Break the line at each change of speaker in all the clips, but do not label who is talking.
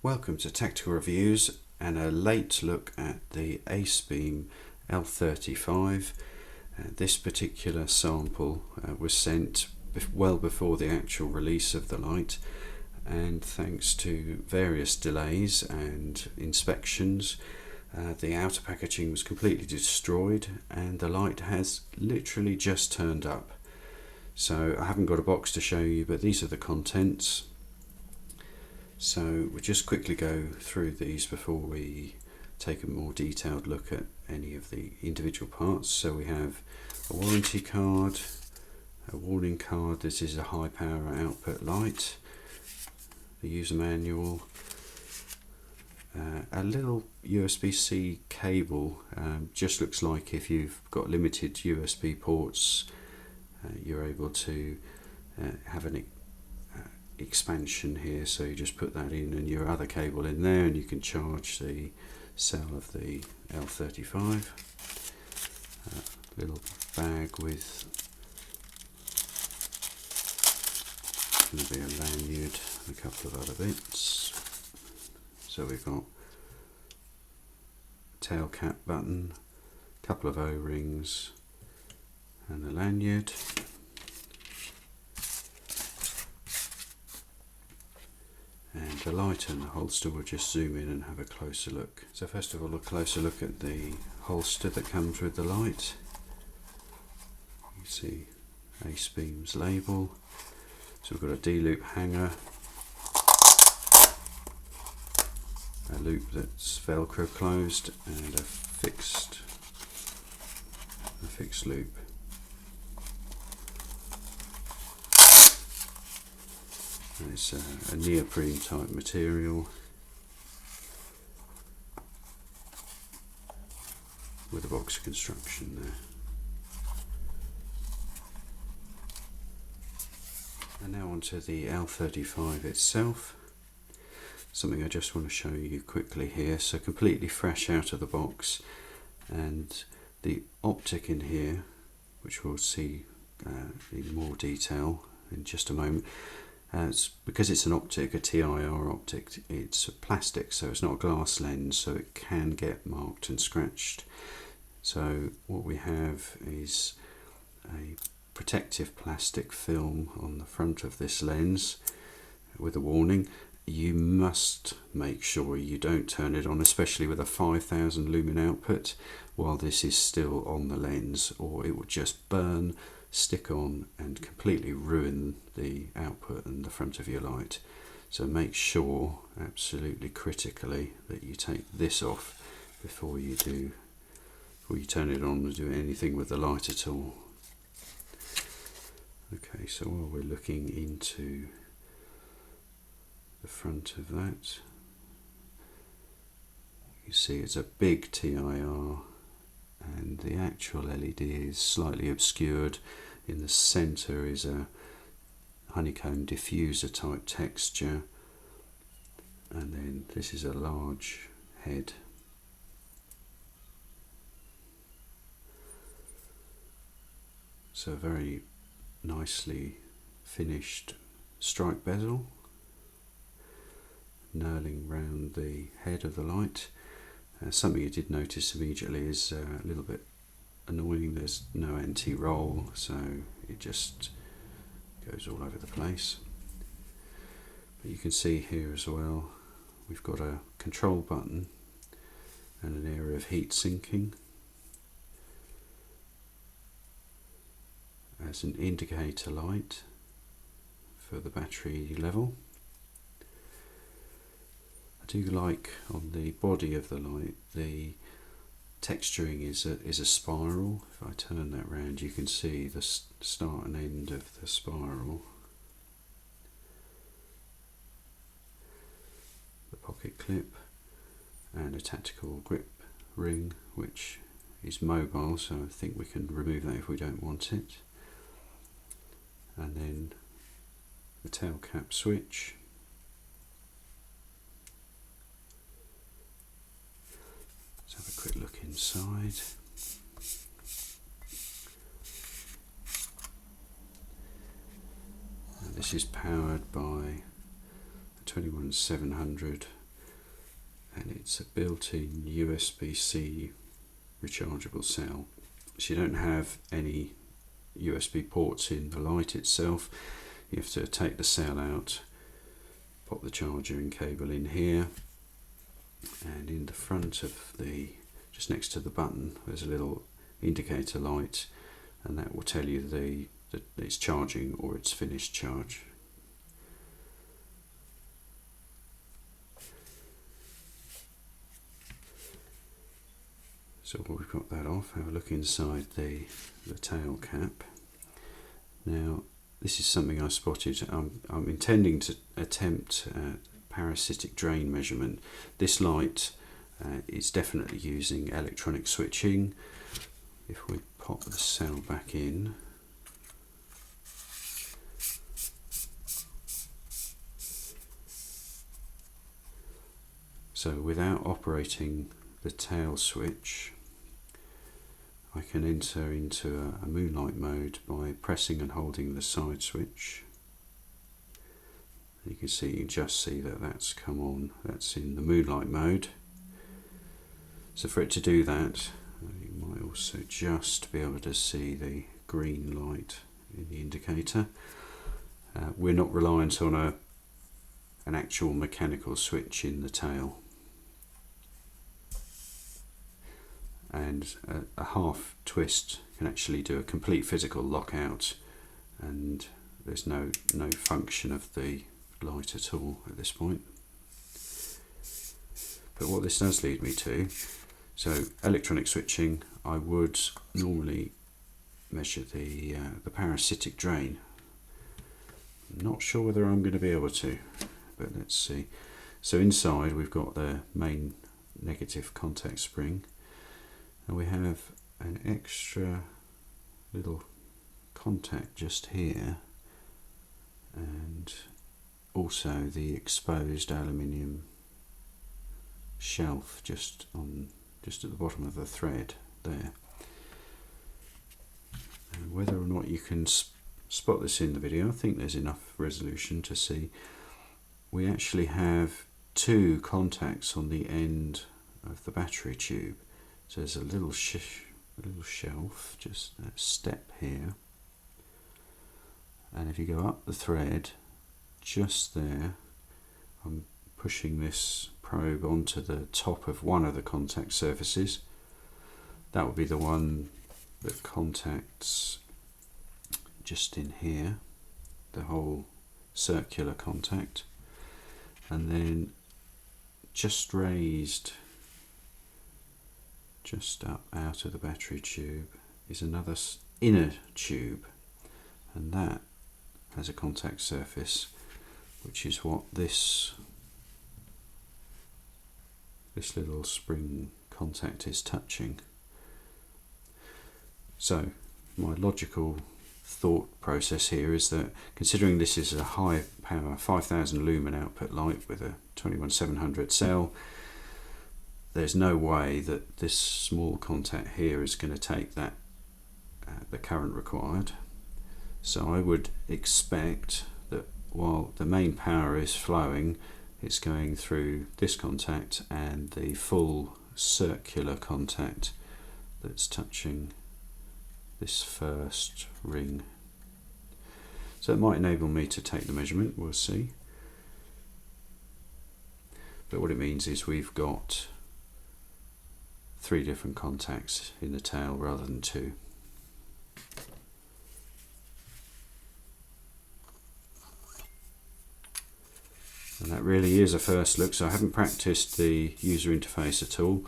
Welcome to Tactical Reviews and a late look at the Acebeam L35. This particular sample was sent well before the actual release of the light, and thanks to various delays and inspections, the outer packaging was completely destroyed and the light has literally just turned up. So I haven't got a box to show you, but these are the contents. So we'll just quickly go through these before we take a more detailed look at any of the individual parts. So we have a warranty card, a warning card, this is a high power output light, the user manual, a little USB-C cable, just looks like if you've got limited USB ports, you're able to have an expansion here, so you just put that in and your other cable in there and you can charge the cell of the L35. Little bag with going to be a lanyard and a couple of other bits. So we've got a tail cap button, a couple of O-rings and a lanyard. And the light and the holster, we'll just zoom in and have a closer look. So first of all, a closer look at the holster that comes with the light. You see Acebeam's label. So we've got a D-loop hanger, a loop that's Velcro closed, and a fixed loop. And it's a neoprene type material with a box construction there. And now onto the L35 itself. Something I just want to show you quickly here. So completely fresh out of the box, and the optic in here, which we'll see in more detail in just a moment. Because it's an optic, a TIR optic, it's a plastic, so it's not a glass lens, so it can get marked and scratched. So what we have is a protective plastic film on the front of this lens with a warning. You must make sure you don't turn it on, especially with a 5000 lumen output, while this is still on the lens, or it will just burn, stick on and completely ruin the output and the front of your light. So make sure, absolutely critically, that you take this off before you turn it on or do anything with the light at all. Okay, so while we're looking into the front of that, you see it's a big TIR, and the actual LED is slightly obscured. In the centre is a honeycomb diffuser type texture, and then this is a large head. So a very nicely finished strike bezel, knurling round the head of the light. Something you did notice immediately is a little bit annoying, there's no anti-roll, so it just goes all over the place. But you can see here as well, we've got a control button and an area of heat sinking as an indicator light for the battery level. I do like on the body of the light, the texturing is a spiral. If I turn that round, you can see the start and end of the spiral. The pocket clip and a tactical grip ring, which is mobile, so I think we can remove that if we don't want it. And then the tail cap switch. Let's have a quick look inside. And this is powered by a 21700 and it's a built-in USB-C rechargeable cell. So you don't have any USB ports in the light itself. You have to take the cell out, pop the charging cable in here, and in the front of just next to the button, there's a little indicator light, and that will tell you that it's charging or it's finished charge. So we've got that off. Have a look inside the tail cap. Now this is something I spotted. I'm intending to attempt parasitic drain measurement. This light is definitely using electronic switching. If we pop the cell back in, so without operating the tail switch, I can enter into a moonlight mode by pressing and holding the side switch. You can just see that that's come on. That's in the moonlight mode. So for it to do that, you might also just be able to see the green light in the indicator. We're not reliant on an actual mechanical switch in the tail. And a half twist can actually do a complete physical lockout, and there's no function of the light at all at this point. But what this does lead me to, so electronic switching, I would normally measure the parasitic drain. I'm not sure whether I'm going to be able to, but let's see. So inside we've got the main negative contact spring, and we have an extra little contact just here, and also the exposed aluminium shelf just at the bottom of the thread there. And whether or not you can spot this in the video, I think there's enough resolution to see. We actually have two contacts on the end of the battery tube. So there's a little shelf, just a step here, and if you go up the thread, just there, I'm pushing this probe onto the top of one of the contact surfaces. That would be the one that contacts just in here, the whole circular contact, and then just raised just up out of the battery tube is another inner tube, and that has a contact surface, which is what this little spring contact is touching. So my logical thought process here is that, considering this is a high power 5000 lumen output light with a 21700 cell, there's no way that this small contact here is going to take that the current required. So I would expect that while the main power is flowing, it's going through this contact and the full circular contact that's touching this first ring. So it might enable me to take the measurement, we'll see. But what it means is we've got 3 different contacts in the tail rather than 2. And that really is a first look, so I haven't practiced the user interface at all,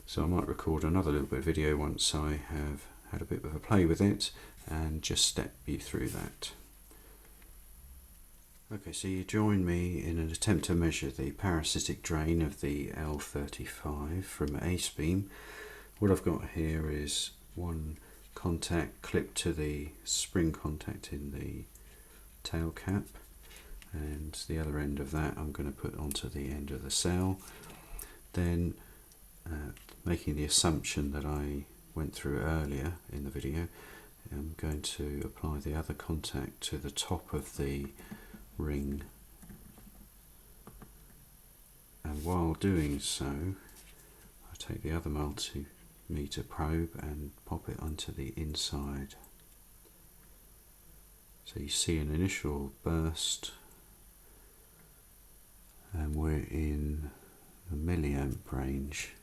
so I might record another little bit of video once I have had a bit of a play with it and just step you through that. Okay, so you join me in an attempt to measure the parasitic drain of the L35 from Acebeam. What I've got here is one contact clipped to the spring contact in the tail cap, and the other end of that I'm going to put onto the end of the cell. Then, making the assumption that I went through earlier in the video, I'm going to apply the other contact to the top of the ring, and while doing so, I take the other multimeter probe and pop it onto the inside. So you see an initial burst, and we're in the milliamp range.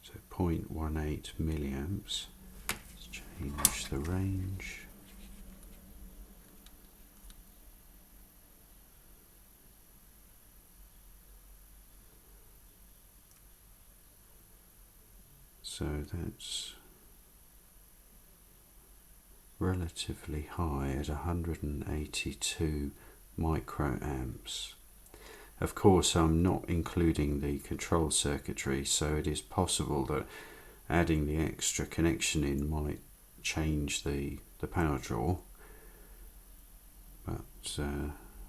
So 0.18 milliamps. Let's change the range. So that's relatively high at 182 microamps. Of course, I'm not including the control circuitry, so it is possible that adding the extra connection in might change the power draw, but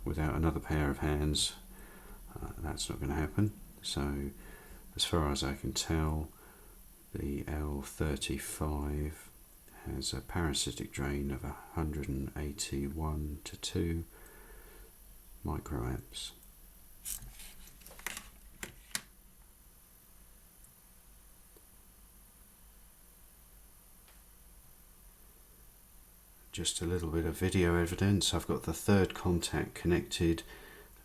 without another pair of hands, that's not going to happen. So as far as I can tell, the L35 has a parasitic drain of 181 to 2 microamps. Just a little bit of video evidence. I've got the third contact connected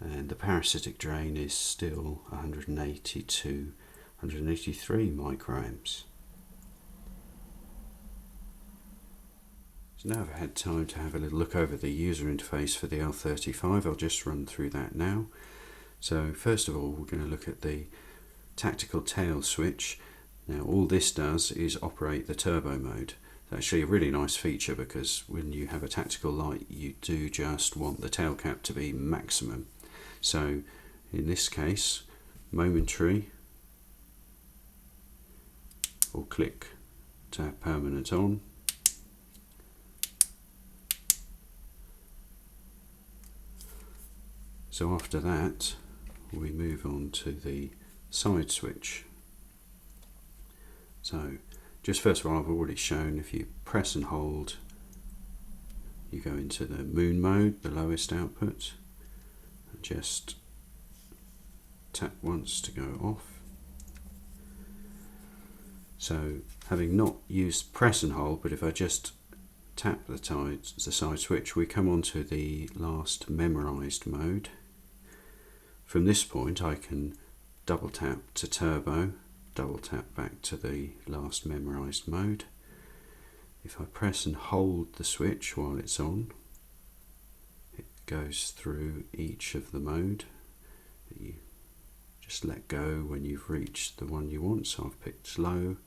and the parasitic drain is still 182, 183 microamps. So now I've had time to have a little look over the user interface for the L35. I'll just run through that now. So first of all, we're going to look at the tactical tail switch. Now all this does is operate the turbo mode. Actually a really nice feature, because when you have a tactical light you do just want the tail cap to be maximum. So in this case, momentary, or click to have permanent on. So after that we move on to the side switch. So just first of all, I've already shown if you press and hold, you go into the moon mode, the lowest output, and just tap once to go off. So having not used press and hold, but if I just tap the side switch, we come onto the last memorized mode. From this point I can double tap to turbo, double tap back to the last memorized mode. If I press and hold the switch while it's on, it goes through each of the mode. You just let go when you've reached the one you want. So I've picked low.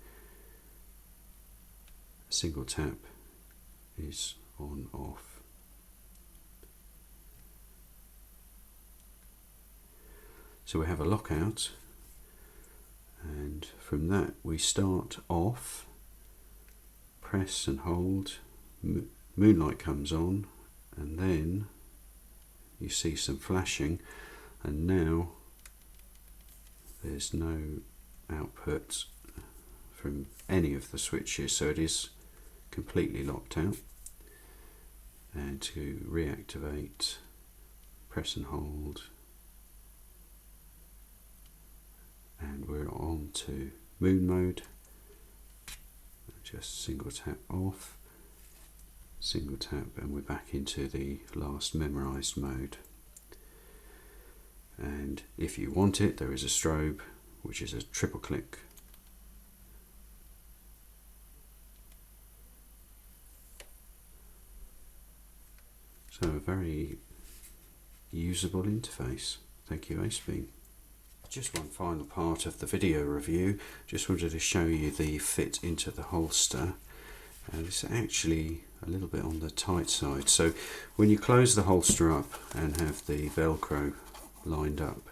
A single tap is on off. So we have a lockout, and from that we start off, press and hold, moonlight comes on, and then you see some flashing, and now there's no output from any of the switches, so it is completely locked out. And to reactivate, press and hold, and we're on to moon mode. Just single tap off, single tap, and we're back into the last memorized mode. And if you want it, there is a strobe, which is a triple click. So a very usable interface. Thank you, Acebeam. Just one final part of the video review. Just wanted to show you the fit into the holster. It's actually a little bit on the tight side. So when you close the holster up and have the Velcro lined up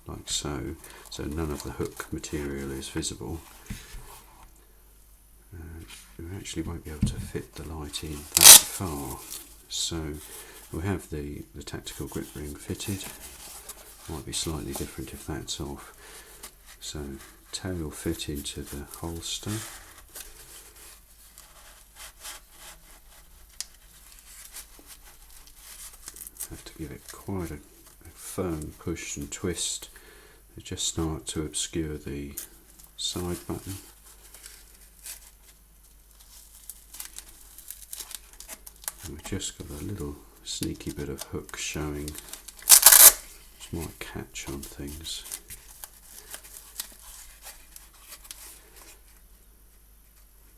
like so, so none of the hook material is visible, you actually won't be able to fit the light in that far. So we have the tactical grip ring fitted, Might be slightly different if that's off. So tail will fit into the holster. Have to give it quite a firm push and twist to just start to obscure the side button. And we've just got a little sneaky bit of hook showing, which might catch on things.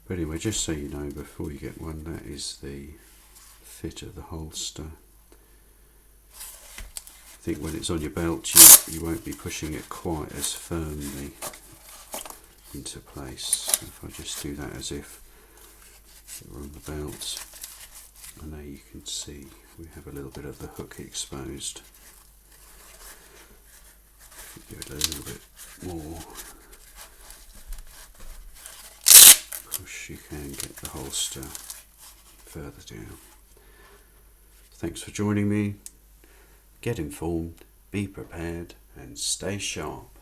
But anyway, just so you know before you get one, that is the fit of the holster. I think when it's on your belt you won't be pushing it quite as firmly into place. If I just do that as if it were on the belt, and there you can see we have a little bit of the hook exposed. Give it a little bit more push, you can get the holster further down. Thanks for joining me. Get informed, be prepared, and stay sharp.